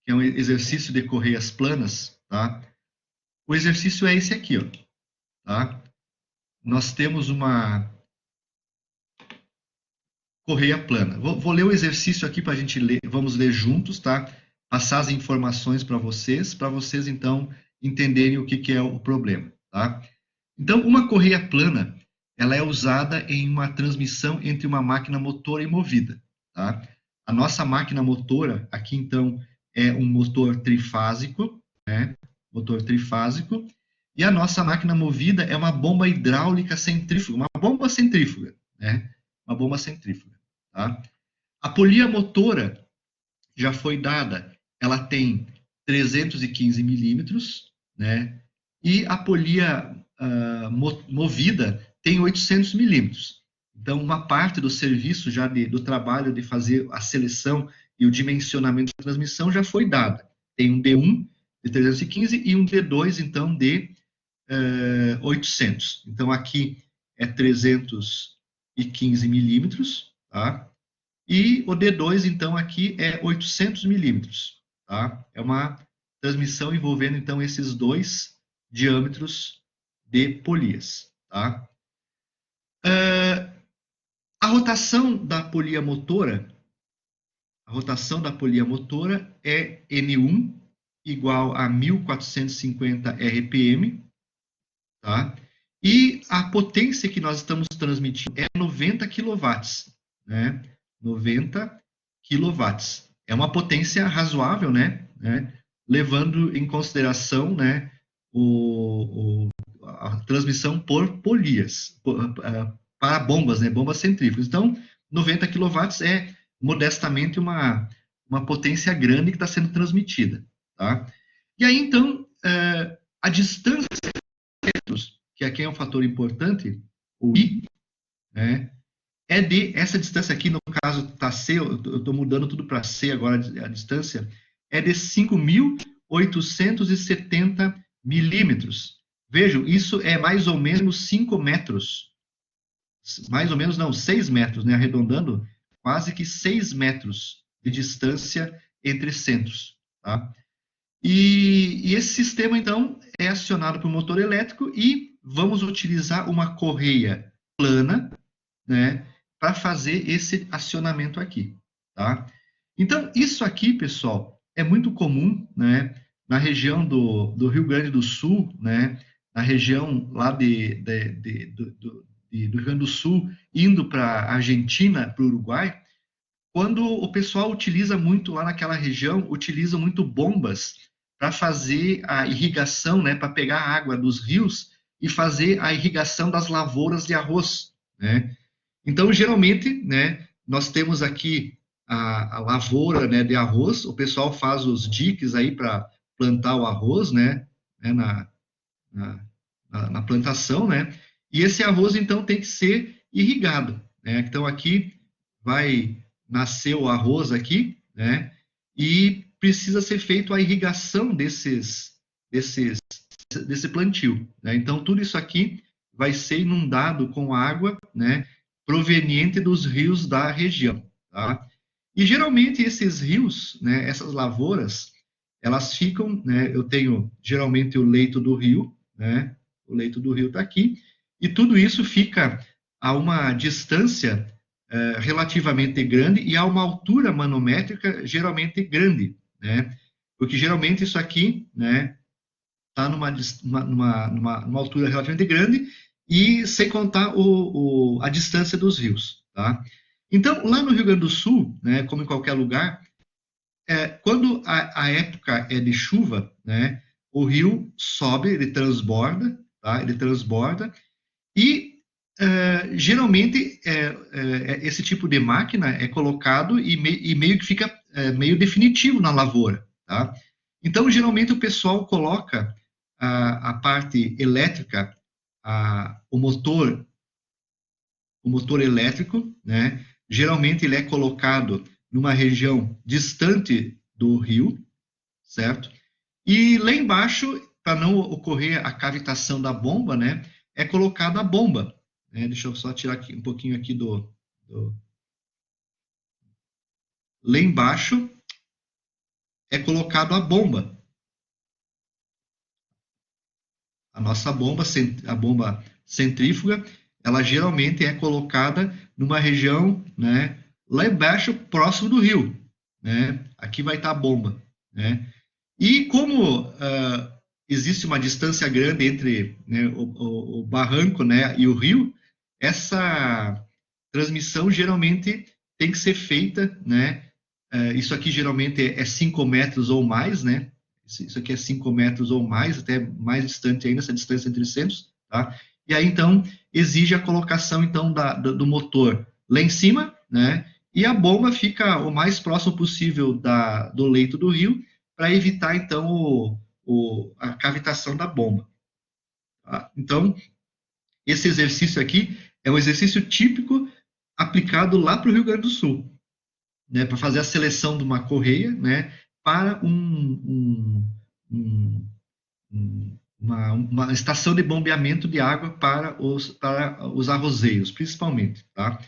que é um exercício de correias planas, tá? O exercício é esse aqui, ó, tá? Nós temos uma correia plana. Vou ler o exercício aqui para a gente ler, vamos ler juntos, tá? Passar as informações para vocês então entenderem o que é o problema, tá? Então, uma correia plana, ela é usada em uma transmissão entre uma máquina motora e movida, tá? A nossa máquina motora aqui, então, é um motor trifásico, né? Motor trifásico. E a nossa máquina movida é uma bomba hidráulica centrífuga, uma bomba centrífuga, né? Uma bomba centrífuga, tá? A polia motora já foi dada, ela tem 315 milímetros, né? E a polia movida tem 800 milímetros. Então, uma parte do serviço já do trabalho de fazer a seleção e o dimensionamento da transmissão já foi dada. Tem um D1 de 315 e um D2, então, de 800. Então, aqui é 315 milímetros, tá? E o D2, então, aqui é 800 milímetros, tá? É uma transmissão envolvendo, então, esses dois diâmetros de polias, tá? A rotação da polia motora, é N1 igual a 1450 RPM, tá? E a potência que nós estamos transmitindo é 90 kW, né? 90 kW. É uma potência razoável, né? Levando em consideração, né, a transmissão por polias, para bombas, né, bombas centrífugas. Então, 90 kW é modestamente uma potência grande que está sendo transmitida, tá? E aí, então, a distância, que aqui é um fator importante, o I, né, essa distância aqui, no caso, tá C, eu estou mudando tudo para C agora, a distância, é de 5.870 milímetros. Vejam, isso é mais ou menos 5 metros. Mais ou menos, não, 6 metros, né? Arredondando, quase que 6 metros de distância entre centros, tá? E esse sistema, então, é acionado por motor elétrico e vamos utilizar uma correia plana, né, para fazer esse acionamento aqui, tá? Então, isso aqui, pessoal, é muito comum, né, na região do Rio Grande do Sul, né, na região lá do Rio Grande do Sul, indo para a Argentina, para o Uruguai, quando o pessoal utiliza muito lá naquela região, utiliza muito bombas para fazer a irrigação, né, para pegar a água dos rios e fazer a irrigação das lavouras de arroz, né? Então, geralmente, né, nós temos aqui a lavoura, né, de arroz, o pessoal faz os diques aí para plantar o arroz, né, na plantação, né, e esse arroz, então, tem que ser irrigado, né, então aqui vai nascer o arroz aqui, né, e precisa ser feita a irrigação desse plantio, né, então tudo isso aqui vai ser inundado com água, né, proveniente dos rios da região, tá? E geralmente esses rios, né, essas lavouras, elas ficam, né, eu tenho geralmente o leito do rio, né, o leito do rio está aqui, e tudo isso fica a uma distância relativamente grande e a uma altura manométrica geralmente grande, né, porque geralmente isso aqui, né, está numa altura relativamente grande e sem contar a distância dos rios, tá? Então, lá no Rio Grande do Sul, né, como em qualquer lugar, quando a época é de chuva, né, o rio sobe, ele transborda, tá? Ele transborda e geralmente esse tipo de máquina é colocado e meio que fica meio definitivo na lavoura, tá? Então, geralmente o pessoal coloca a parte elétrica, o motor elétrico, né? Geralmente ele é colocado numa região distante do rio, certo? E lá embaixo, para não ocorrer a cavitação da bomba, né, é colocada a bomba. Né? Deixa eu só tirar aqui, um pouquinho aqui do... Lá embaixo é colocado a bomba. A nossa bomba, a bomba centrífuga, ela geralmente é colocada numa região, né, lá embaixo, próximo do rio, né? Aqui vai estar a bomba, né? E como existe uma distância grande entre, né, o barranco, né, e o rio, essa transmissão geralmente tem que ser feita, né? Isso aqui geralmente é 5 metros ou mais, né? Isso aqui é 5 metros ou mais, até mais distante ainda, essa distância entre centros, tá? E aí, então, exige a colocação, então, do motor lá em cima, né? E a bomba fica o mais próximo possível do leito do rio, para evitar, então, a cavitação da bomba. Tá? Então, esse exercício aqui é um exercício típico aplicado lá para o Rio Grande do Sul, né, para fazer a seleção de uma correia, né, para uma estação de bombeamento de água para os arrozeiros, principalmente, tá?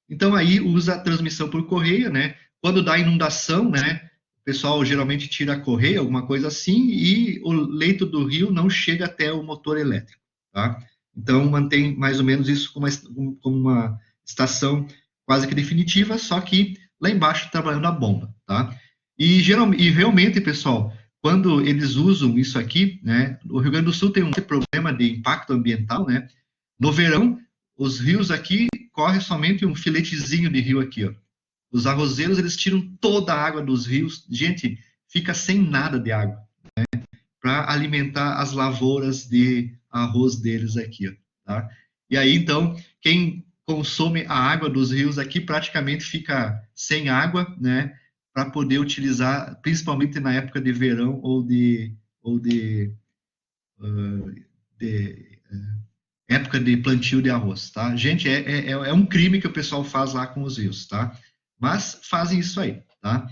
Então aí usa a transmissão por correia, né? Quando dá inundação, né? O pessoal geralmente tira a correia, alguma coisa assim, e o leito do rio não chega até o motor elétrico, tá? Então mantém mais ou menos isso como uma estação quase que definitiva, só que lá embaixo trabalhando a bomba, tá? E realmente, pessoal, quando eles usam isso aqui, né? O Rio Grande do Sul tem um problema de impacto ambiental, né? No verão, os rios aqui corre somente um filetezinho de rio aqui, ó. Os arrozeiros, eles tiram toda a água dos rios. Gente, fica sem nada de água, né? Para alimentar as lavouras de arroz deles aqui, ó, tá? E aí, então, quem consome a água dos rios aqui praticamente fica sem água, né? Para poder utilizar, principalmente na época de verão uh, de época de plantio de arroz, tá? Gente, é um crime que o pessoal faz lá com os rios, tá? Mas fazem isso aí, tá?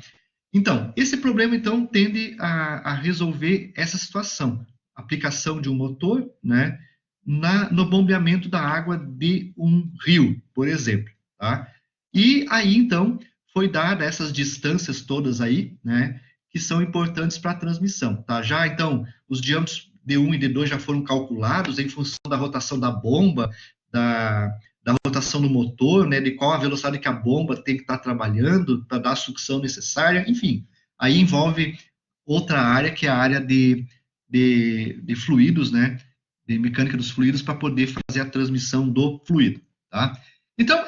Então, esse problema, então, tende a resolver essa situação. Aplicação de um motor, né? No bombeamento da água de um rio, por exemplo, tá? E aí, então, foi dada essas distâncias todas aí, né? Que são importantes para a transmissão, tá? Já, então, os diâmetros D1 e D2 já foram calculados em função da rotação da bomba, da rotação do motor, né, de qual a velocidade que a bomba tem que estar trabalhando para dar a sucção necessária, enfim. Aí envolve outra área, que é a área de fluidos, né, de mecânica dos fluidos, para poder fazer a transmissão do fluido, tá? Então,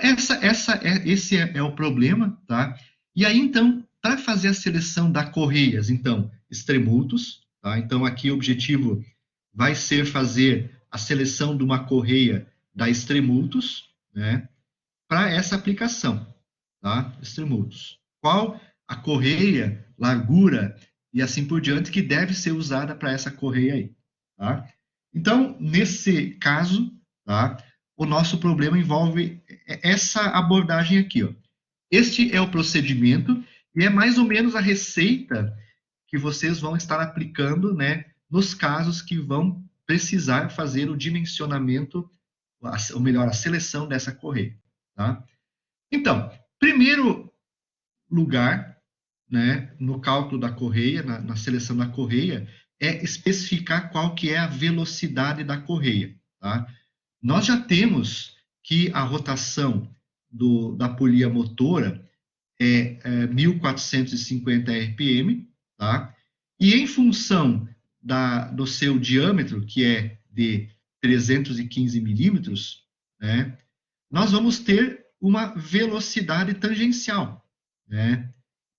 esse é o problema, tá? E aí, então, para fazer a seleção das correias, então, extremultos, tá? Então, aqui o objetivo vai ser fazer a seleção de uma correia da extremultos, né, para essa aplicação, tá? Extremultos. Qual a correia, largura e assim por diante que deve ser usada para essa correia aí, tá? Então, nesse caso, tá, o nosso problema envolve essa abordagem aqui, ó. Este é o procedimento e é mais ou menos a receita que vocês vão estar aplicando, né, nos casos que vão precisar fazer o dimensionamento, ou melhor, a seleção dessa correia, tá? Então, primeiro lugar, né, no cálculo da correia, na seleção da correia, é especificar qual que é a velocidade da correia, tá? Nós já temos que a rotação da polia motora é 1.450 RPM, tá? E em função do seu diâmetro, que é de 315 milímetros, né, nós vamos ter uma velocidade tangencial, né?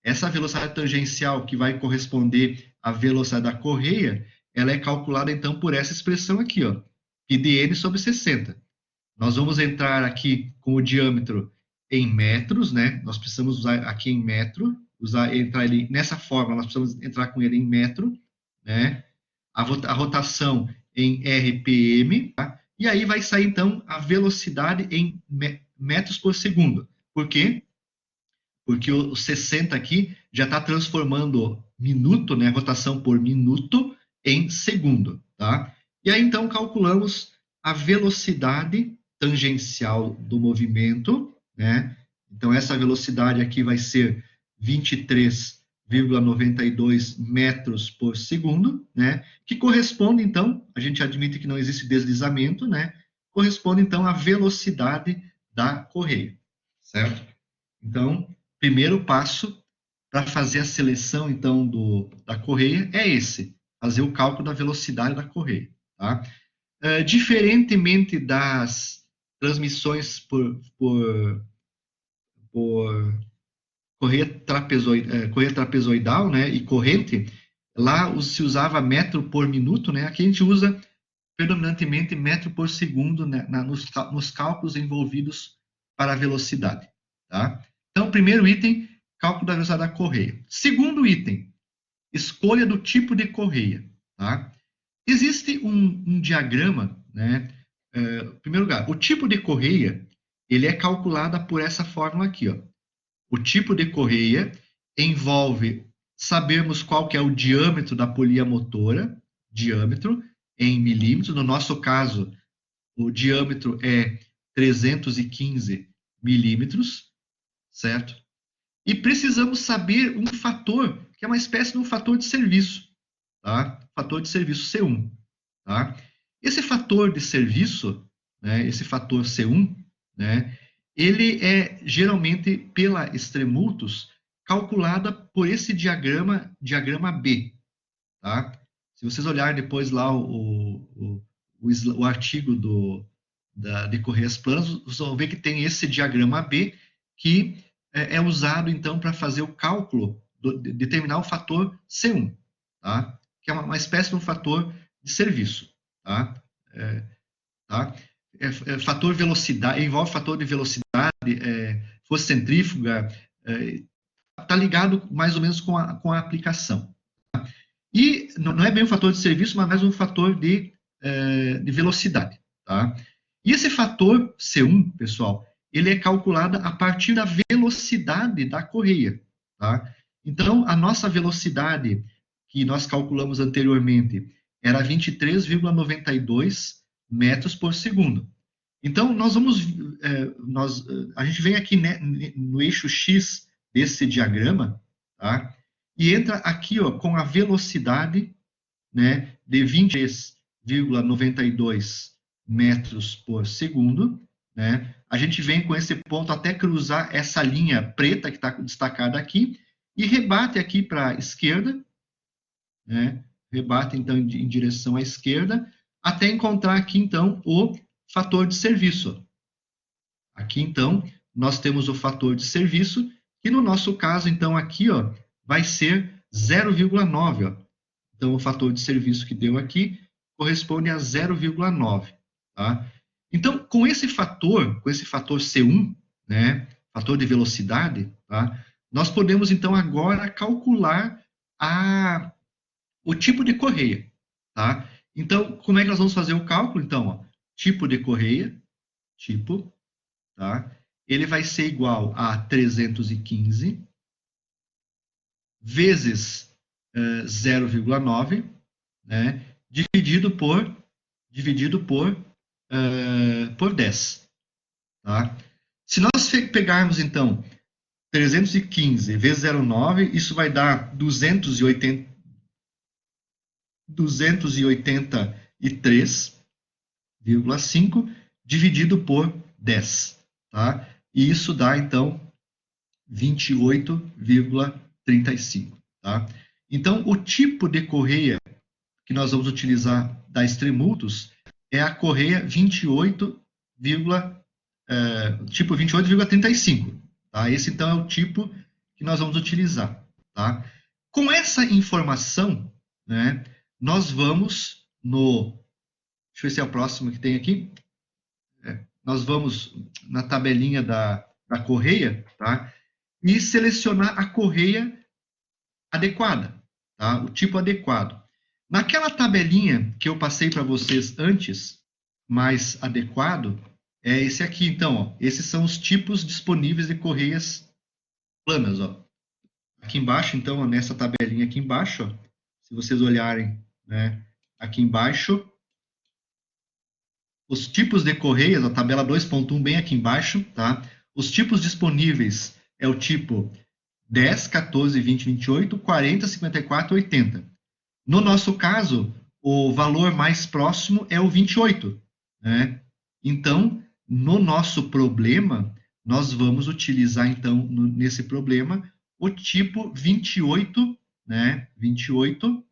Essa velocidade tangencial que vai corresponder à velocidade da correia, ela é calculada então por essa expressão aqui, ó, πdn sobre 60. Nós vamos entrar aqui com o diâmetro em metros, né? Nós precisamos usar aqui em metro, entrar ele nessa forma, nós precisamos entrar com ele em metro, né? A rotação em RPM, tá? E aí vai sair então a velocidade em metros por segundo. Por quê? Porque o 60 aqui já está transformando minuto, né? Rotação por minuto em segundo, tá? E aí então calculamos a velocidade tangencial do movimento, né? Então essa velocidade aqui vai ser 23,92 metros por segundo, né? Que corresponde, então, a gente admite que não existe deslizamento, né? Corresponde, então, à velocidade da correia, certo? Então, primeiro passo para fazer a seleção, então, da correia é esse, fazer o cálculo da velocidade da correia, tá? Diferentemente das transmissões por correia trapezoidal, né, e corrente, lá se usava metro por minuto, né? Aqui a gente usa predominantemente metro por segundo, né, nos cálculos envolvidos para a velocidade, tá? Então, primeiro item, cálculo da velocidade da correia. Segundo item, escolha do tipo de correia, tá? Existe um diagrama, né? Em primeiro lugar, o tipo de correia, ele é calculado por essa fórmula aqui, ó. O tipo de correia envolve sabermos qual que é o diâmetro da polia motora, diâmetro em milímetros. No nosso caso, o diâmetro é 315 milímetros, certo? E precisamos saber um fator, que é uma espécie de um fator de serviço, tá? Fator de serviço C1, tá? Esse fator de serviço, né, esse fator C1, né, ele é geralmente pela Extremultos calculada por esse diagrama B, tá? Se vocês olharem depois lá o artigo de Correias Planas, vocês vão ver que tem esse diagrama B que é usado então para fazer o cálculo, de determinar o fator C1, tá? Que é uma espécie de um fator de serviço, tá? Tá? Fator velocidade, envolve fator de velocidade, força centrífuga, tá ligado mais ou menos com a aplicação. Tá? E não é bem um fator de serviço, mas mais um fator de velocidade. Tá? E esse fator C1, pessoal, ele é calculado a partir da velocidade da correia. Tá? Então, a nossa velocidade que nós calculamos anteriormente era 23,92 metros por segundo. Então, a gente vem aqui, né, no eixo X desse diagrama, tá? E entra aqui, ó, com a velocidade, né, de 23,92 metros por segundo, né? A gente vem com esse ponto até cruzar essa linha preta que está destacada aqui e rebate aqui para a esquerda, né? Rebate, então, em direção à esquerda, até encontrar aqui, então, o fator de serviço. Aqui, então, nós temos o fator de serviço, que no nosso caso, então, aqui, ó, vai ser 0,9, ó. Então, o fator de serviço que deu aqui corresponde a 0,9, tá? Então, com esse fator C1, né, fator de velocidade, tá? Nós podemos, então, agora calcular o tipo de correia, tá? Então, como é que nós vamos fazer o cálculo? Então, ó, tipo de correia, tipo, tá? Ele vai ser igual a 315 vezes 0,9, né? Dividido por 10, tá? Se nós pegarmos, então, 315 vezes 0,9, isso vai dar 283,5 dividido por 10, tá? E isso dá, então, 28,35, tá? Então, o tipo de correia que nós vamos utilizar da Extremultos é a correia 28,35, tá? Esse, então, é o tipo que nós vamos utilizar, tá? Com essa informação, né, nós vamos deixa eu ver se é o próximo que tem aqui. Nós vamos na tabelinha da correia, tá? E selecionar a correia adequada, tá? O tipo adequado. Naquela tabelinha que eu passei para vocês antes, mais adequado, é esse aqui, então, ó. Esses são os tipos disponíveis de correias planas, ó. Aqui embaixo, então, ó, nessa tabelinha aqui embaixo, ó, se vocês olharem, né, aqui embaixo, os tipos de correias, a tabela 2.1 bem aqui embaixo, tá? Os tipos disponíveis é o tipo 10, 14, 20, 28, 40, 54, 80. No nosso caso, o valor mais próximo é o 28, né? Então, no nosso problema, nós vamos utilizar, então, nesse problema, o tipo 28, né? 28,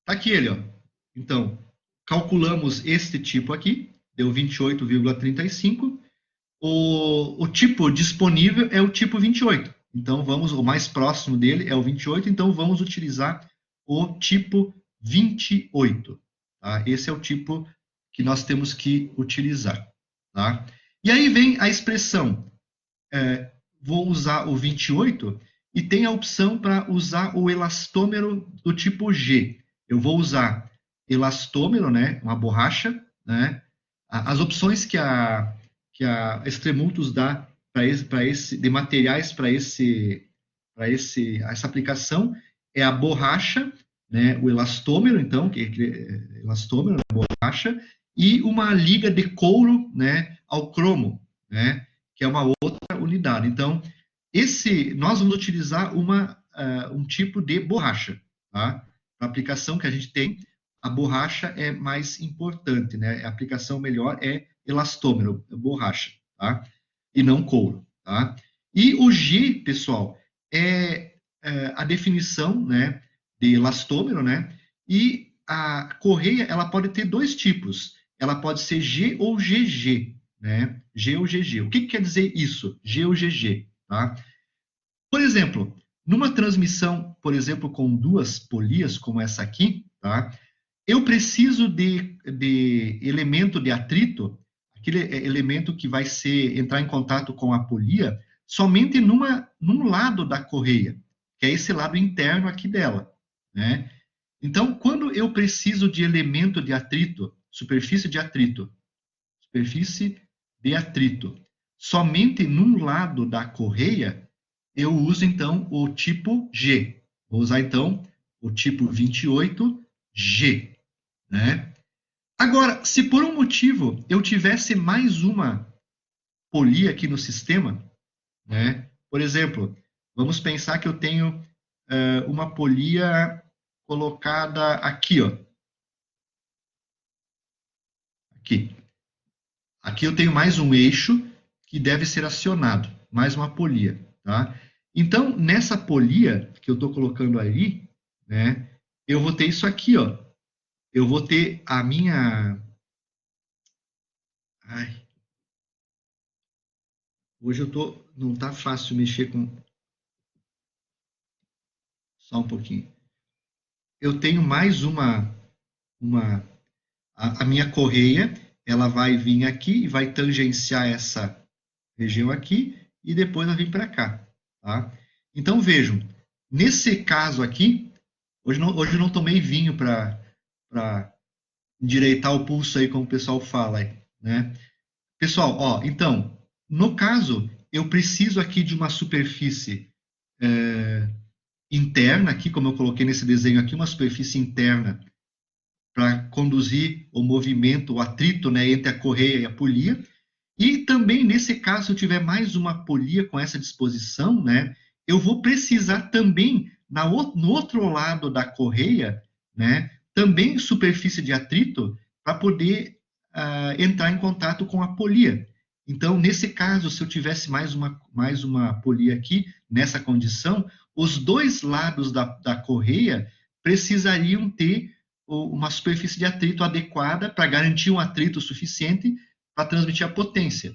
tá aqui ele, ó. Então, calculamos este tipo aqui, deu 28,35. O tipo disponível é o tipo 28. Então, o mais próximo dele é o 28, então vamos utilizar o tipo 28. Tá? Esse é o tipo que nós temos que utilizar. Tá? E aí vem a expressão, vou usar o 28 e tem a opção para usar o elastômero do tipo G. Eu vou usar elastômero, né, uma borracha, né? As opções que a Extremultus dá de materiais para essa aplicação é a borracha, né, o elastômero, então, elastômero, borracha, e uma liga de couro, né, ao cromo, né, que é uma outra unidade. Então, nós vamos utilizar um tipo de borracha, tá? A aplicação que a gente tem, a borracha é mais importante, né? A aplicação melhor é elastômero, borracha, tá? E não couro, tá? E o G, pessoal, é a definição, né, de elastômero, né? E a correia, ela pode ter dois tipos. Ela pode ser G ou GG, né? G ou GG. O que quer dizer isso? G ou GG, tá? Por exemplo, numa transmissão, por exemplo, com duas polias, como essa aqui, tá? Eu preciso de elemento de atrito, aquele elemento que vai entrar em contato com a polia, somente num lado da correia, que é esse lado interno aqui dela, né? Então, quando eu preciso de elemento de atrito, superfície de atrito, somente num lado da correia, eu uso, então, o tipo G. Vou usar, então, o tipo 28G, né? Agora, se por um motivo eu tivesse mais uma polia aqui no sistema, né? Por exemplo, vamos pensar que eu tenho uma polia colocada aqui, ó. Aqui. Aqui eu tenho mais um eixo que deve ser acionado, mais uma polia, tá? Então, nessa polia que eu estou colocando ali, né, eu vou ter isso aqui, ó. Eu vou ter a minha... Ai, hoje eu tô... Não tá fácil mexer com... Só um pouquinho. Eu tenho mais uma a minha correia, ela vai vir aqui e vai tangenciar essa região aqui e depois vai vir para cá, tá? Então vejam, nesse caso aqui, hoje eu não tomei vinho para endireitar o pulso aí, como o pessoal fala, né? Pessoal, ó, então, no caso, eu preciso aqui de uma superfície interna, aqui, como eu coloquei nesse desenho aqui, uma superfície interna para conduzir o movimento, o atrito, né, entre a correia e a polia. E também, nesse caso, se eu tiver mais uma polia com essa disposição, né, eu vou precisar também, no outro lado da correia, né, também superfície de atrito para poder entrar em contato com a polia. Então, nesse caso, se eu tivesse mais uma polia aqui, nessa condição, os dois lados da correia precisariam ter uma superfície de atrito adequada para garantir um atrito suficiente para transmitir a potência.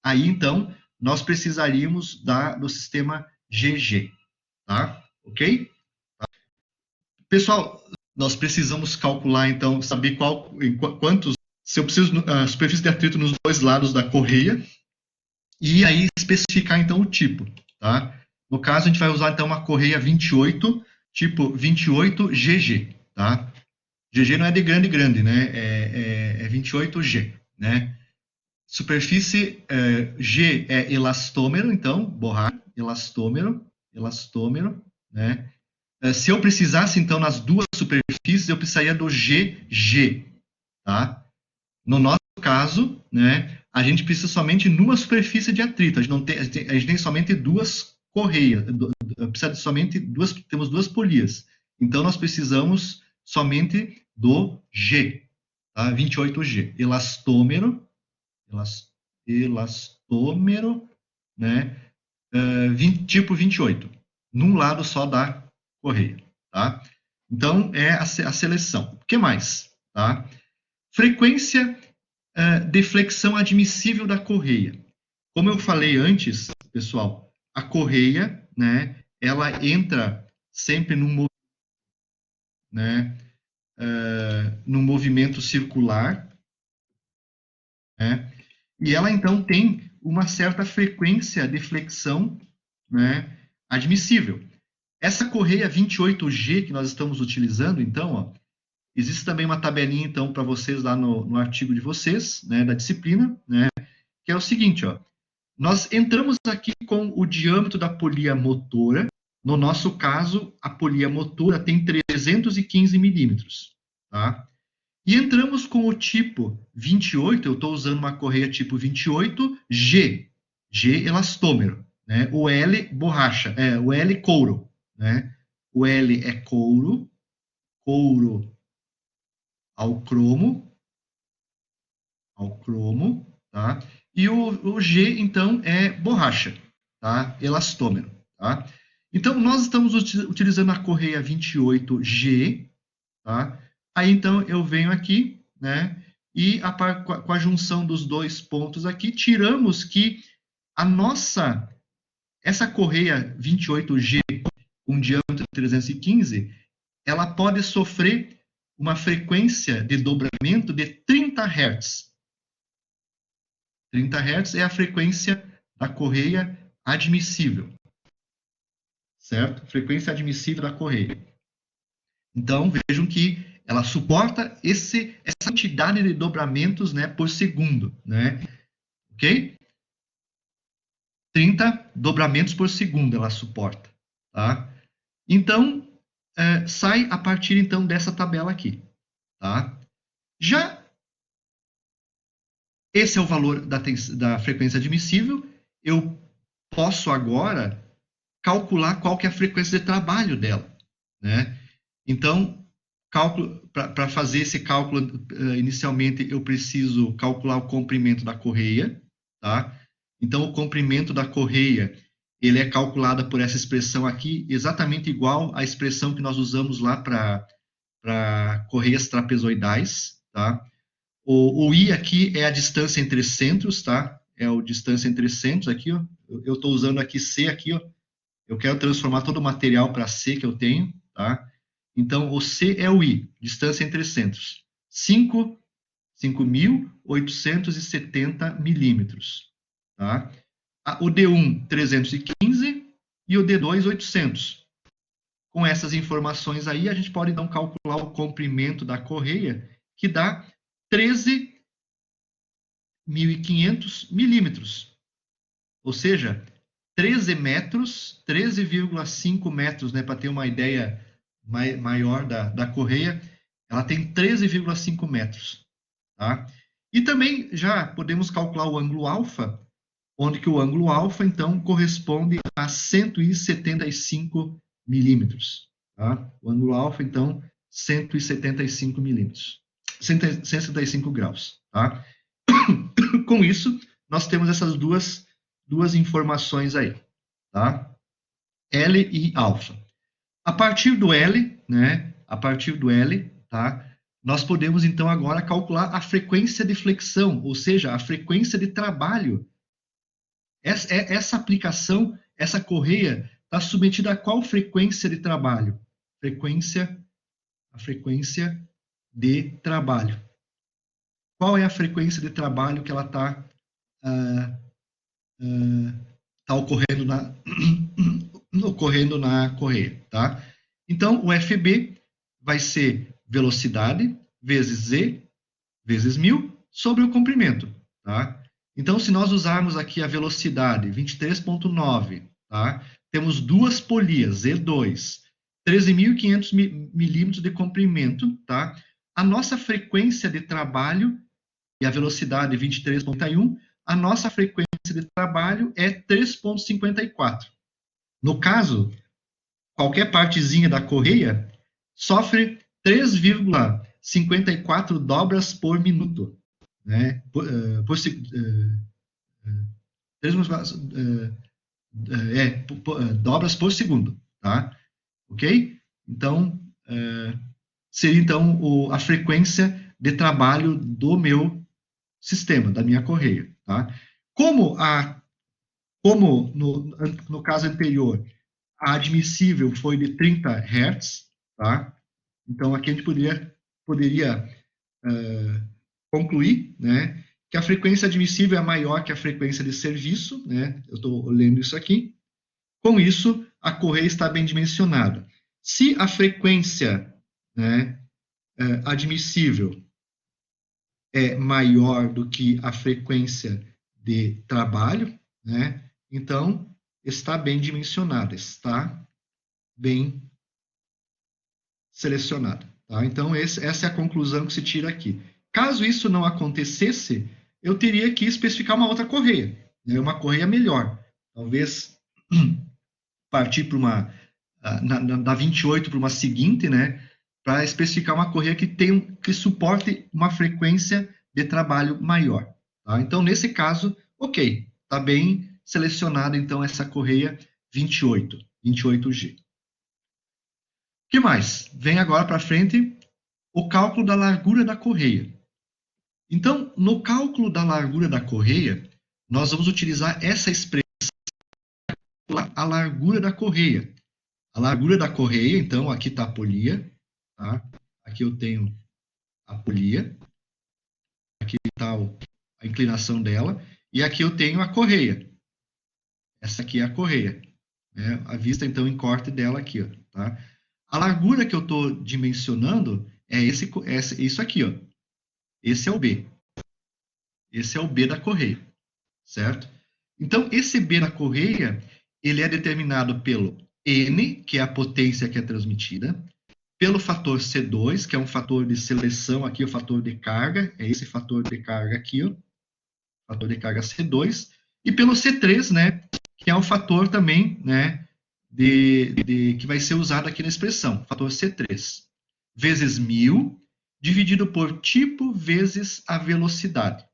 Aí, então, nós precisaríamos do sistema GG, tá? Ok? Pessoal, nós precisamos calcular, então, saber quantos, se eu preciso a superfície de atrito nos dois lados da correia, e aí especificar, então, o tipo, tá? No caso, a gente vai usar, então, uma correia 28, tipo 28GG, tá? GG não é de grande, né? É 28G, né? Superfície G é elastômero, então, borracha, elastômero, né? Se eu precisasse, então, nas duas superfícies, eu precisaria do GG, tá? No nosso caso, né, a gente precisa somente numa superfície de atrito. A gente tem somente duas correias, precisa de somente temos duas polias. Então, nós precisamos somente do G, tá? 28G. Elastômero, né? Tipo 28, num lado só da correia, tá? Então, é a seleção. O que mais? Tá? Frequência de flexão admissível da correia. Como eu falei antes, pessoal, a correia, né, ela entra sempre num movimento circular, né, e ela então tem uma certa frequência de flexão, né, admissível. Essa correia 28G que nós estamos utilizando, então, ó, existe também uma tabelinha, então, para vocês lá no artigo de vocês, né, da disciplina, né, que é o seguinte, ó, nós entramos aqui com o diâmetro da polia motora. No nosso caso, a polia motora tem 315 milímetros, tá? E entramos com o tipo 28, eu estou usando uma correia tipo 28G, G elastômero, né? O L borracha, o L couro, né? O L é couro ao cromo, tá? E o G, então, é borracha, tá? Elastômero, tá? Então, nós estamos utilizando a correia 28G, tá? Aí, então, eu venho aqui, né? E com a junção dos dois pontos aqui, tiramos que essa correia 28G com diâmetro de 315, ela pode sofrer uma frequência de dobramento de 30 Hz. 30 Hz é a frequência da correia admissível, certo? Frequência admissível da correia. Então, vejam que ela suporta essa quantidade de dobramentos, né, por segundo, né? Ok? 30 dobramentos por segundo ela suporta, tá? Então, sai a partir, então, dessa tabela aqui, tá? Já esse é o valor da frequência admissível. Eu posso agora calcular qual que é a frequência de trabalho dela, né? Então, para fazer esse cálculo, inicialmente eu preciso calcular o comprimento da correia, tá? Então, o comprimento da correia, ele é calculado por essa expressão aqui, exatamente igual à expressão que nós usamos lá para correias trapezoidais, tá? O I aqui é a distância entre centros, tá? É a distância entre centros aqui, ó. Eu estou usando aqui C aqui, ó. Eu quero transformar todo o material para C que eu tenho, tá? Então, o C é o I, distância entre centros. 5.870 milímetros, tá? O D1, 315 e o D2, 800. Com essas informações aí, a gente pode, então, calcular o comprimento da correia, que dá 13.500 milímetros. Ou seja, 13 metros, 13,5 metros, né, para ter uma ideia maior da correia, ela tem 13,5 metros, tá? E também já podemos calcular o ângulo alfa, onde que o ângulo alfa, então, corresponde a 175 milímetros, tá? O ângulo alfa, então, 175 milímetros, 175 graus, tá? Com isso, nós temos essas duas informações aí, tá? L e alfa. A partir do L, né? A partir do L, tá? Nós podemos, então, agora calcular a frequência de flexão, ou seja, a frequência de trabalho. Essa aplicação, essa correia, está submetida a qual frequência de trabalho? A frequência de trabalho. Qual é a frequência de trabalho que ela está ocorrendo na correia, tá? Então, o FB vai ser velocidade vezes Z vezes 1000 sobre o comprimento, tá? Então, se nós usarmos aqui a velocidade 23,9, tá? Temos duas polias, Z2, 13.500 milímetros de comprimento, tá? A nossa frequência de trabalho e a velocidade 23,1, a nossa frequência de trabalho é 3,54. No caso, qualquer partezinha da correia sofre 3,54 dobras por minuto, né? Dobras por segundo, tá? Ok? Então, seria então a frequência de trabalho do meu sistema, da minha correia, tá? Como no caso anterior, a admissível foi de 30 Hz, tá? Então, aqui a gente poderia concluir, né, que a frequência admissível é maior que a frequência de serviço, né? Eu estou lendo isso aqui. Com isso, a correia está bem dimensionada. Se a frequência, né, admissível é maior do que a frequência de trabalho, né, então está bem dimensionada, está bem selecionada. Tá? Então, essa é a conclusão que se tira aqui. Caso isso não acontecesse, eu teria que especificar uma outra correia, né, uma correia melhor. Talvez partir para uma da 28 para uma seguinte, né, para especificar uma correia que suporte uma frequência de trabalho maior. Tá? Então, nesse caso, ok, está bem selecionada então essa correia 28G. O que mais? Vem agora para frente o cálculo da largura da correia. Então, no cálculo da largura da correia, nós vamos utilizar essa expressão, a largura da correia. A largura da correia, então, aqui está a polia, tá? Aqui eu tenho a polia, aqui está a inclinação dela, e aqui eu tenho a correia. Essa aqui é a correia, né? A vista, então, em corte dela aqui, ó, tá? A largura que eu estou dimensionando é isso aqui, ó. Esse é o B. Esse é o B da correia, certo? Então, esse B da correia, ele é determinado pelo N, que é a potência que é transmitida, pelo fator C2, que é um fator de seleção aqui, o fator de carga, é esse fator de carga aqui, ó, fator de carga C2, e pelo C3, né, que é o fator também, né, que vai ser usado aqui na expressão, fator C3, vezes 1000, dividido por tipo vezes a velocidade,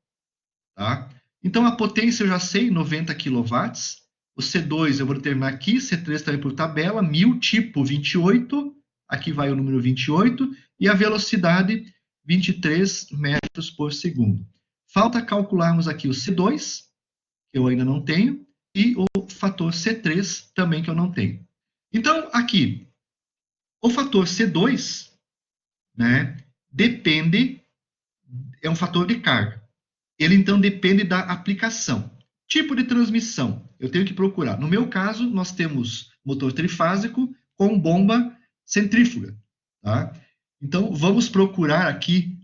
tá? Então, a potência eu já sei, 90 kW, o C2 eu vou determinar aqui, C3 também por tabela, 1000 tipo 28, aqui vai o número 28, e a velocidade 23 metros por segundo. Falta calcularmos aqui o C2, que eu ainda não tenho, e o fator C3 também que eu não tenho. Então, aqui, o fator C2, né, é um fator de carga. Ele, então, depende da aplicação. Tipo de transmissão, eu tenho que procurar. No meu caso, nós temos motor trifásico com bomba centrífuga. Tá? Então, vamos procurar aqui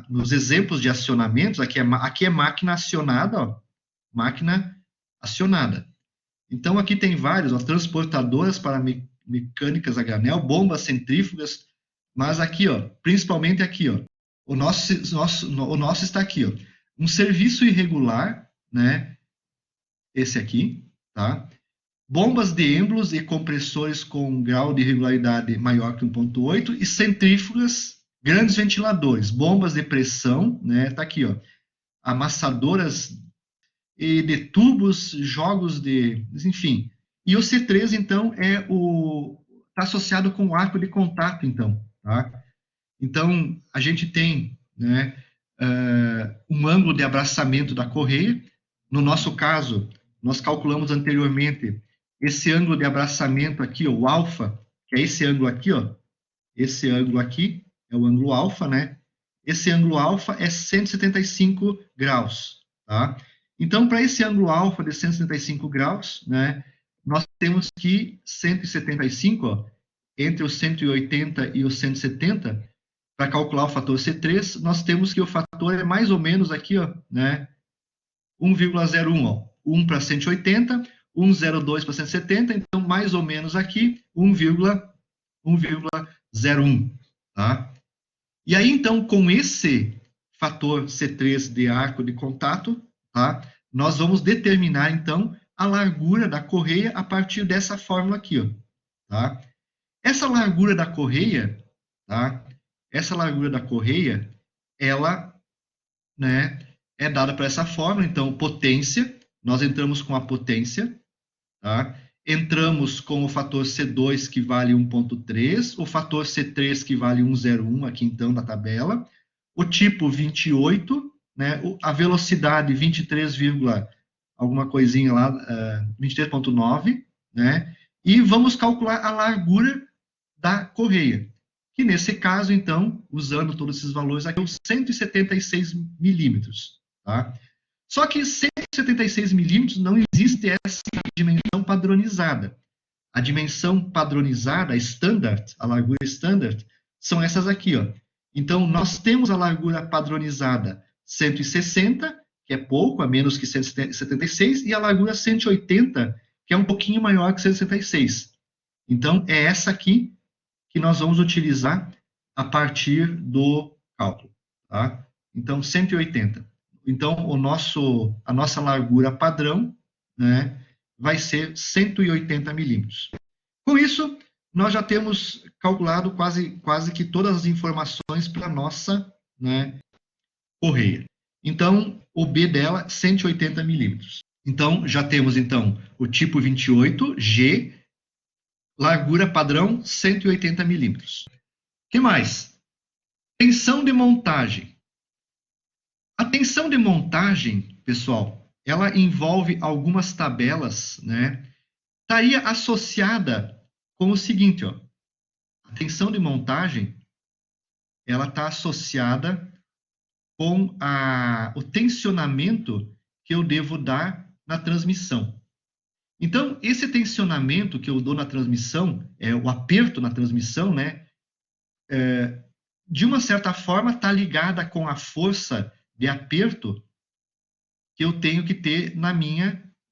nos exemplos de acionamentos. Aqui é máquina acionada, ó, máquina acionada. Então, aqui tem vários, ó, transportadoras para mecânicas a granel, bombas centrífugas, mas aqui, ó, principalmente aqui, ó, o nosso está aqui, ó, um serviço irregular, né, esse aqui, tá? Bombas de êmbolos e compressores com grau de irregularidade maior que 1,8 e centrífugas, grandes ventiladores, bombas de pressão, né, tá aqui, ó, amassadoras e de tubos, jogos enfim. E o C3, então, está associado com o arco de contato, então, tá? Então, a gente tem, né, um ângulo de abraçamento da correia. No nosso caso, nós calculamos anteriormente esse ângulo de abraçamento aqui, ó, o alfa, que é esse ângulo aqui, ó. Esse ângulo aqui é o ângulo alfa, né? Esse ângulo alfa é 175 graus, tá? Então, para esse ângulo alfa de 175 graus, né, nós temos que 175, ó, entre os 180 e os 170, para calcular o fator C3, nós temos que o fator é mais ou menos aqui, ó, né, 1,01, ó, 1 para 180, 1,02 para 170, então mais ou menos aqui 1,01, tá? E aí, então, com esse fator C3 de arco de contato, tá? Nós vamos determinar, então, a largura da correia a partir dessa fórmula aqui, ó, tá? Essa largura da correia, tá? Essa largura da correia, ela, né, é dada por essa fórmula, então, potência, nós entramos com a potência, tá? Entramos com o fator C2, que vale 1,3, o fator C3, que vale 1,01, aqui então, na tabela, o tipo 28, né, a velocidade 23, alguma coisinha lá, 23,9, né, e vamos calcular a largura da correia, que nesse caso, então, usando todos esses valores aqui, é 176 milímetros, tá? Só que 176 milímetros não existe essa dimensão padronizada. A dimensão padronizada, a standard, a largura standard, são essas aqui, ó. Então, nós temos a largura padronizada 160, que é pouco, a menos que 176, e a largura 180, que é um pouquinho maior que 166. Então, é essa aqui que nós vamos utilizar a partir do cálculo, tá? Então, 180. Então, a nossa largura padrão, né, vai ser 180 milímetros. Com isso, nós já temos calculado quase que todas as informações para a nossa, né, correia. Então, o B dela, 180 milímetros. Então, já temos, então, o tipo 28, G, largura padrão, 180 milímetros. O que mais? Tensão de montagem. A tensão de montagem, pessoal, ela envolve algumas tabelas, né? Estaria associada com o seguinte, ó. A tensão de montagem, ela está associada com o tensionamento que eu devo dar na transmissão. Então, esse tensionamento que eu dou na transmissão, o aperto na transmissão, né? De uma certa forma, está ligada com a força de aperto que eu tenho que ter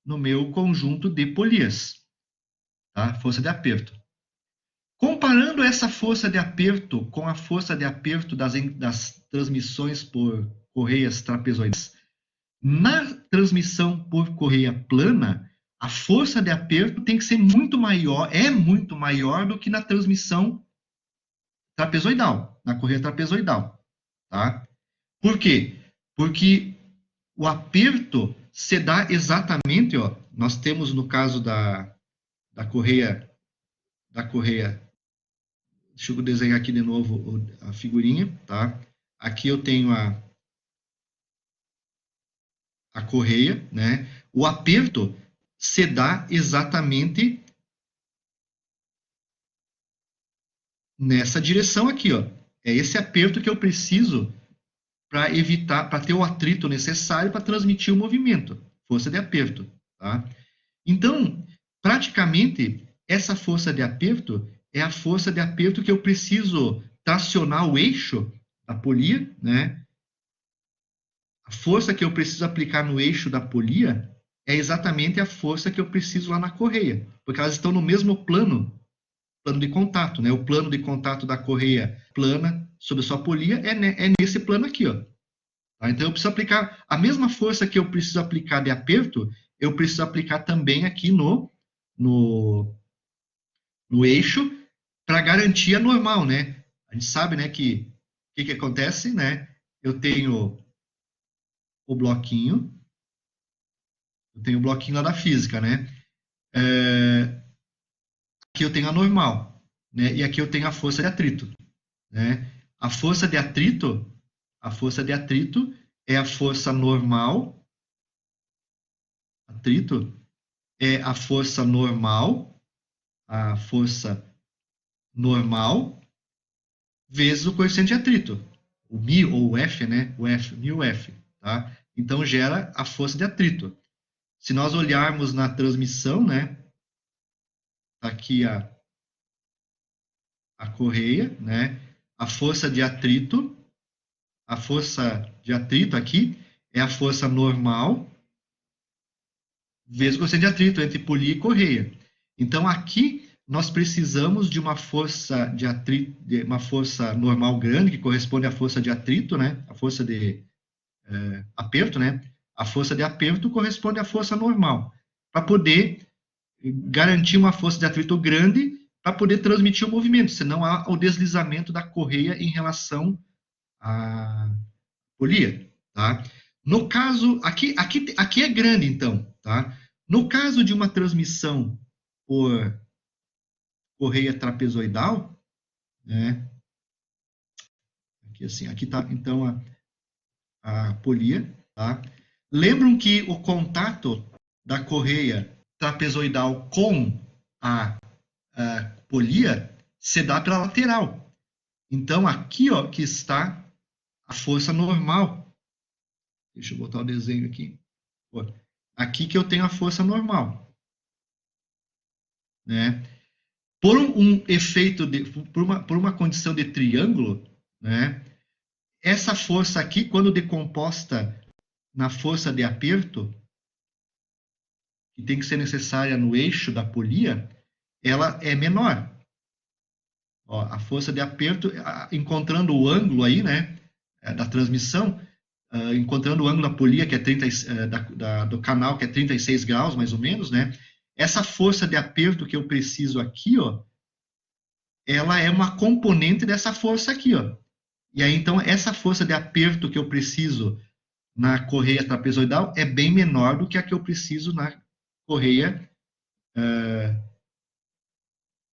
no meu conjunto de polias, tá? Força de aperto. Comparando essa força de aperto com a força de aperto das transmissões por correias trapezoidais, na transmissão por correia plana, a força de aperto tem que ser muito maior, é muito maior do que na transmissão trapezoidal, na correia trapezoidal, tá? Por quê? Porque o aperto se dá exatamente, ó, nós temos no caso da correia, deixa eu desenhar aqui de novo a figurinha, tá? Aqui eu tenho a correia, né? O aperto se dá exatamente nessa direção aqui, ó. É esse aperto que eu preciso para evitar, para ter o atrito necessário para transmitir o movimento, força de aperto, tá? Então, praticamente, essa força de aperto é a força de aperto que eu preciso tracionar o eixo da polia, né? A força que eu preciso aplicar no eixo da polia é exatamente a força que eu preciso lá na correia, porque elas estão no mesmo plano de contato, né? O plano de contato da correia plana sobre a sua polia é nesse plano aqui, ó. Tá? Então, eu preciso aplicar a mesma força que eu preciso aplicar de aperto, eu preciso aplicar também aqui no eixo para garantir a normal, né? A gente sabe, né, que o que acontece, né? Eu tenho o bloquinho, lá da física, né? Aqui eu tenho a normal, né? E aqui eu tenho a força de atrito, né? A força de atrito é a força normal, atrito é a força normal vezes o coeficiente de atrito, o μ ou o F, né? O F, μF, tá? Então gera a força de atrito. Se nós olharmos na transmissão, né? Tá aqui a correia, né? A força de atrito aqui é a força normal vezes o coeficiente de atrito entre polia e correia. Então aqui nós precisamos de uma força de atrito, uma força normal grande, que corresponde à força de atrito, né? A força de aperto, né? A força de aperto corresponde à força normal, para poder garantir uma força de atrito grande para poder transmitir o movimento, senão há o deslizamento da correia em relação à polia, tá? No caso, aqui é grande, então, tá? No caso de uma transmissão por correia trapezoidal, né? Aqui assim, aqui tá então a polia, tá? Lembram que o contato da correia trapezoidal com a polia se dá pela lateral. Então, aqui, ó, que está a força normal. Deixa eu botar o desenho aqui. Aqui que eu tenho a força normal, né? Por um efeito, por uma condição de triângulo, né? Essa força aqui, quando decomposta na força de aperto, que tem que ser necessária no eixo da polia, ela é menor. Ó, a força de aperto, encontrando o ângulo aí, né, da transmissão, encontrando o ângulo da polia, que é 30, do canal, que é 36 graus, mais ou menos, né, essa força de aperto que eu preciso aqui, ó, ela é uma componente dessa força aqui, ó. E aí, então, essa força de aperto que eu preciso na correia trapezoidal é bem menor do que a que eu preciso correia,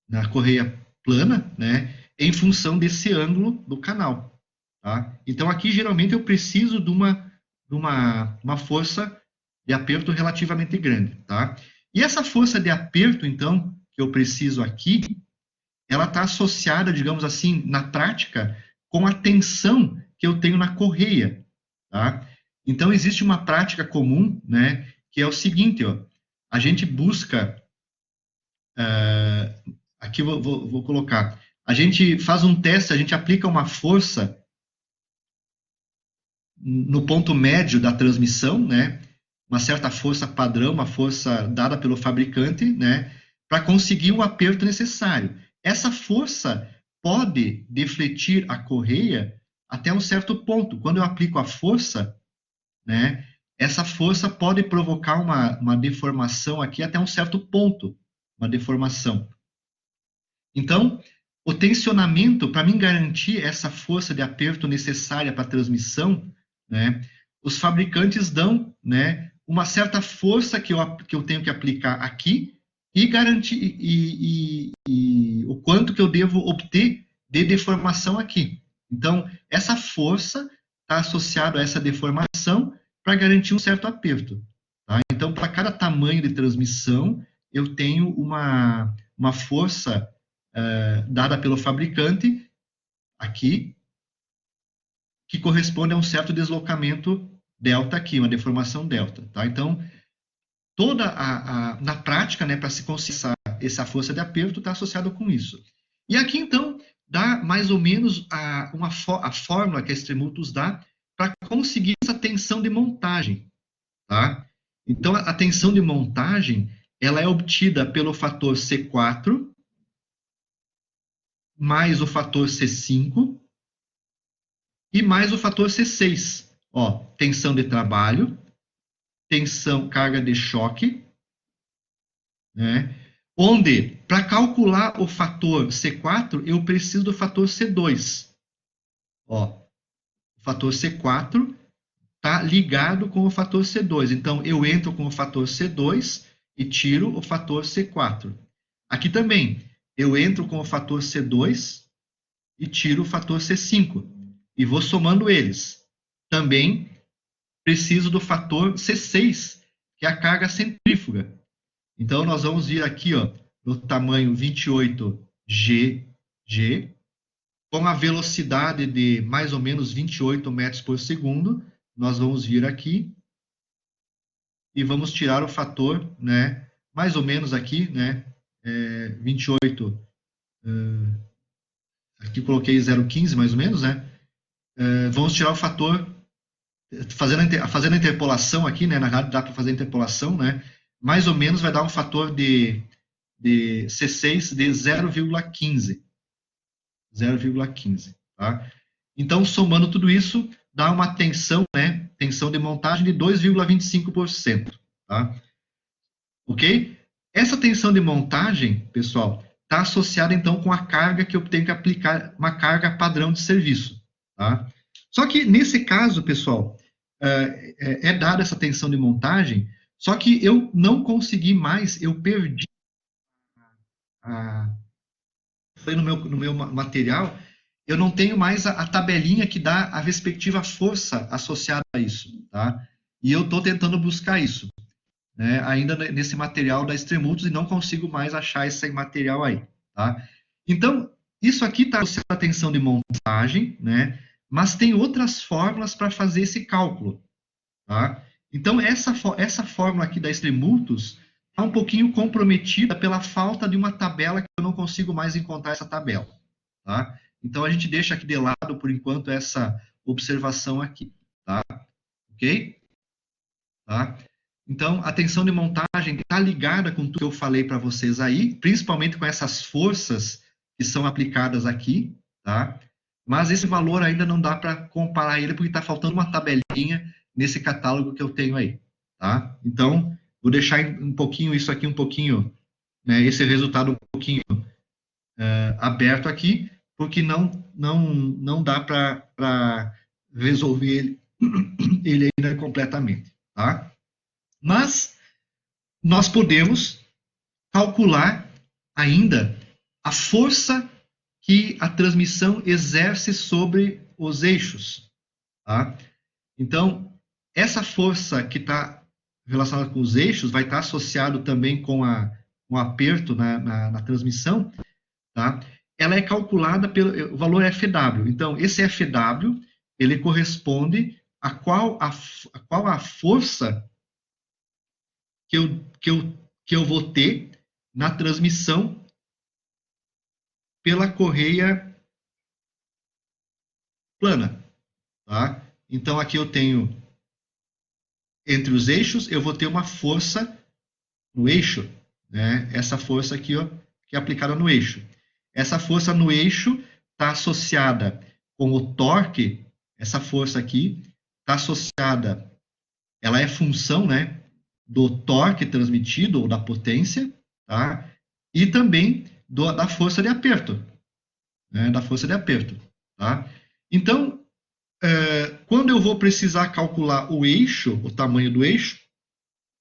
na correia plana, né, em função desse ângulo do canal. Tá? Então, aqui, geralmente, eu preciso de uma força de aperto relativamente grande. Tá? E essa força de aperto, então, que eu preciso aqui, ela está associada, digamos assim, na prática, com a tensão que eu tenho na correia. Tá? Então, existe uma prática comum, né, que é o seguinte, ó, a gente busca, aqui vou colocar, a gente faz um teste, a gente aplica uma força no ponto médio da transmissão, né, uma certa força padrão, uma força dada pelo fabricante, né, para conseguir o aperto necessário. Essa força pode defletir a correia até um certo ponto. Quando eu aplico a força, né, essa força pode provocar uma deformação aqui até um certo ponto, uma deformação. Então, o tensionamento, para mim garantir essa força de aperto necessária para a transmissão, né, os fabricantes dão, né, uma certa força que eu tenho que aplicar aqui e garantir o quanto que eu devo obter de deformação aqui. Então, essa força está associada a essa deformação para garantir um certo aperto. Tá? Então, para cada tamanho de transmissão, eu tenho uma força dada pelo fabricante aqui, que corresponde a um certo deslocamento delta aqui, uma deformação delta. Tá? Então, na prática, né, para se conseguir essa força de aperto, está associado com isso. E aqui, então, dá mais ou menos a fórmula que a Extremultus dá para conseguir essa tensão de montagem. Tá? Então, a tensão de montagem ela é obtida pelo fator C4 mais o fator C5 e mais o fator C6. Ó, tensão de trabalho, tensão, carga de choque, né? Onde, para calcular o fator C4, eu preciso do fator C2. Ó, o fator C4 está ligado com o fator C2. Então, eu entro com o fator C2 e tiro o fator C4. Aqui também, eu entro com o fator C2 e tiro o fator C5. E vou somando eles. Também preciso do fator C6, que é a carga centrífuga. Então, nós vamos vir aqui, ó, no tamanho 28 GG, com a velocidade de mais ou menos 28 metros por segundo. Nós vamos vir aqui e vamos tirar o fator, né, mais ou menos aqui, né, 28, aqui coloquei 0,15 mais ou menos, né, vamos tirar o fator, fazendo a interpolação aqui, né, na verdade dá para fazer a interpolação, né, mais ou menos vai dar um fator de C6 de 0,15. 0,15, tá? Então, somando tudo isso, dá uma tensão, né? Tensão de montagem de 2,25%, tá? Ok? Essa tensão de montagem, pessoal, está associada, então, com a carga que eu tenho que aplicar, uma carga padrão de serviço, tá? Só que, nesse caso, pessoal, é dada essa tensão de montagem, só que eu não consegui mais, eu perdi foi no meu material, eu não tenho mais a tabelinha que dá a respectiva força associada a isso, tá? E eu estou tentando buscar isso, né? Ainda nesse material da Extremutos e não consigo mais achar esse material aí, tá? Então, isso aqui está associado à tensão de montagem, né? Mas tem outras fórmulas para fazer esse cálculo, tá? Então, essa fórmula aqui da Extremutos está um pouquinho comprometida pela falta de uma tabela que eu não consigo mais encontrar essa tabela, tá? Então, a gente deixa aqui de lado, por enquanto, essa observação aqui, tá? Ok? Tá? Então, a tensão de montagem está ligada com tudo que eu falei para vocês aí, principalmente com essas forças que são aplicadas aqui, tá? Mas esse valor ainda não dá para comparar ele, porque está faltando uma tabelinha nesse catálogo que eu tenho aí, tá? Então, vou deixar um pouquinho isso aqui, um pouquinho, né, esse resultado um pouquinho aberto aqui, porque não dá para resolver ele ainda completamente, tá? Mas nós podemos calcular ainda a força que a transmissão exerce sobre os eixos, tá? Então, essa força que está relacionada com os eixos vai estar associado também com o aperto na transmissão, tá? Ela é calculada pelo valor FW. Então, esse FW, ele corresponde a qual a força que eu vou ter na transmissão pela correia plana, tá? Então, aqui eu tenho, entre os eixos, eu vou ter uma força no eixo, né? Essa força aqui, ó, que é aplicada no eixo. Essa força no eixo está associada com o torque, essa força aqui está associada, ela é função, né, do torque transmitido, ou da potência, tá? E também da força de aperto, né, da força de aperto, tá? Então, quando eu vou precisar calcular o eixo, o tamanho do eixo,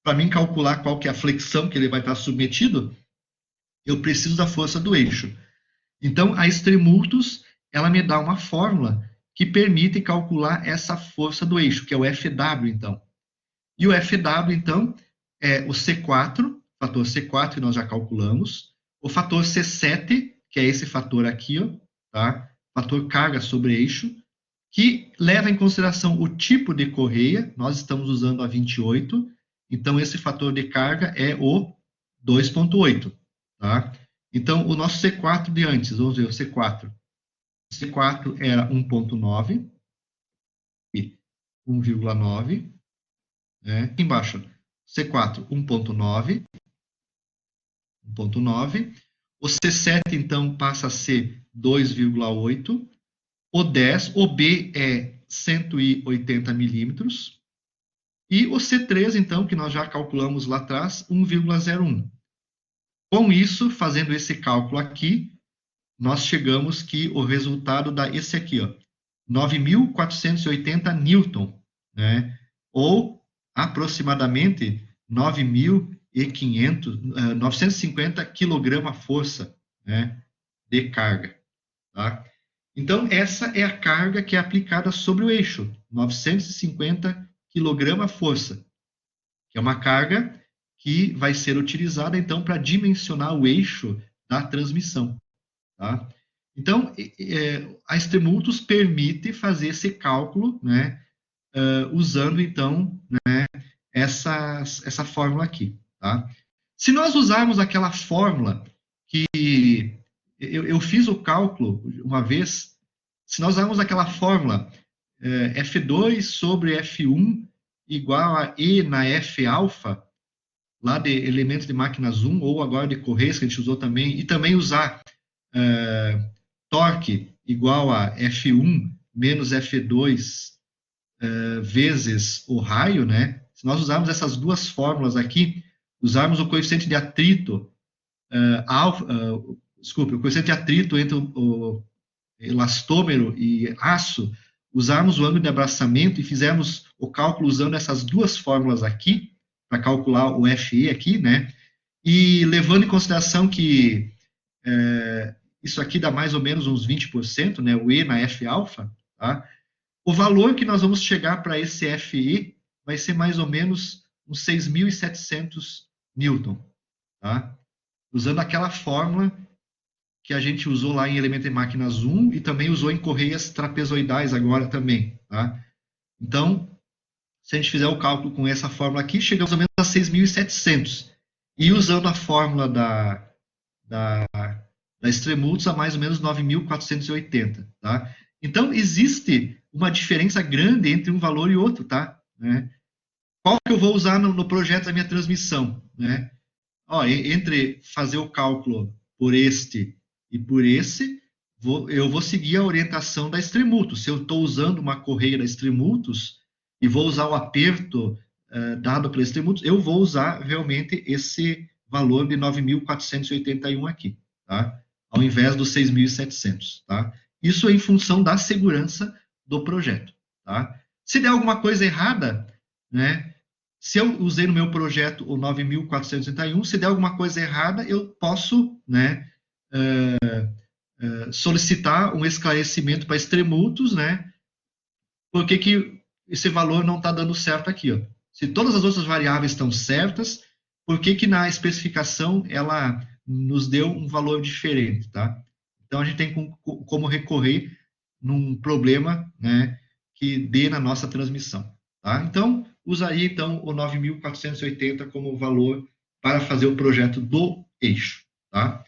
para mim calcular qual que é a flexão que ele vai estar submetido, eu preciso da força do eixo. Então, a Extremultus, ela me dá uma fórmula que permite calcular essa força do eixo, que é o FW, então. E o FW, então, é o C4, fator C4 que nós já calculamos, o fator C7, que é esse fator aqui, ó, tá? Fator carga sobre eixo, que leva em consideração o tipo de correia, nós estamos usando a 28, então esse fator de carga é o 2,8, tá? Então, o nosso C4 de antes, vamos ver o C4. O C4 era 1,9 e 1,9, né? Aqui embaixo, C4, 1,9, 1,9. O C7, então, passa a ser 2,8. O 10, o B é 180 milímetros. E o C3, então, que nós já calculamos lá atrás, 1,01. Com isso, fazendo esse cálculo aqui, nós chegamos que o resultado dá esse aqui, ó, 9.480 newton, né? Ou aproximadamente 950 kg-força, né, de carga, tá? Então, essa é a carga que é aplicada sobre o eixo, 950 kg-força, que é uma carga que vai ser utilizada, então, para dimensionar o eixo da transmissão, tá? Então, a Extremultus permite fazer esse cálculo, né, usando, então, né, essa fórmula aqui, tá? Se nós usarmos aquela fórmula que eu fiz o cálculo uma vez, se nós usarmos aquela fórmula F2 sobre F1 igual a E na F alfa, lá de elementos de máquina Zoom, ou agora de Correias, que a gente usou também, e também usar torque igual a F1 menos F2 vezes o raio, né? Se nós usarmos essas duas fórmulas aqui, usarmos o coeficiente de atrito o coeficiente de atrito entre o elastômero e aço, usarmos o ângulo de abraçamento e fizermos o cálculo usando essas duas fórmulas aqui, para calcular o FE aqui, né? E levando em consideração que isso aqui dá mais ou menos uns 20%, né? O E na F-alfa, tá? O valor que nós vamos chegar para esse FE vai ser mais ou menos uns 6.700 newton, tá? Usando aquela fórmula que a gente usou lá em elemento de máquina Zoom e também usou em correias trapezoidais agora também, tá? Então, se a gente fizer o cálculo com essa fórmula aqui, chegamos mais ou menos a 6.700. E usando a fórmula da Extremults a mais ou menos 9.480, tá? Então, existe uma diferença grande entre um valor e outro, tá? Né? Qual que eu vou usar no projeto da minha transmissão, né? Ó, entre fazer o cálculo por este e por esse, eu vou seguir a orientação da Extremultus. Se eu estou usando uma correia da Extremultus e vou usar o aperto dado pela Extremultus, eu vou usar realmente esse valor de 9.481 aqui, tá? Ao invés dos 6.700, tá? Isso é em função da segurança do projeto, tá? Se der alguma coisa errada, né? Se eu usei no meu projeto o 9.461, se der alguma coisa errada, eu posso, né, solicitar um esclarecimento para Extremultus, né? Por que esse valor não está dando certo aqui, ó? Se todas as outras variáveis estão certas, por que na especificação ela nos deu um valor diferente, tá? Então a gente tem como recorrer num problema, né, que dê na nossa transmissão, tá? Então usaria então o 9.480 como valor para fazer o projeto do eixo, tá?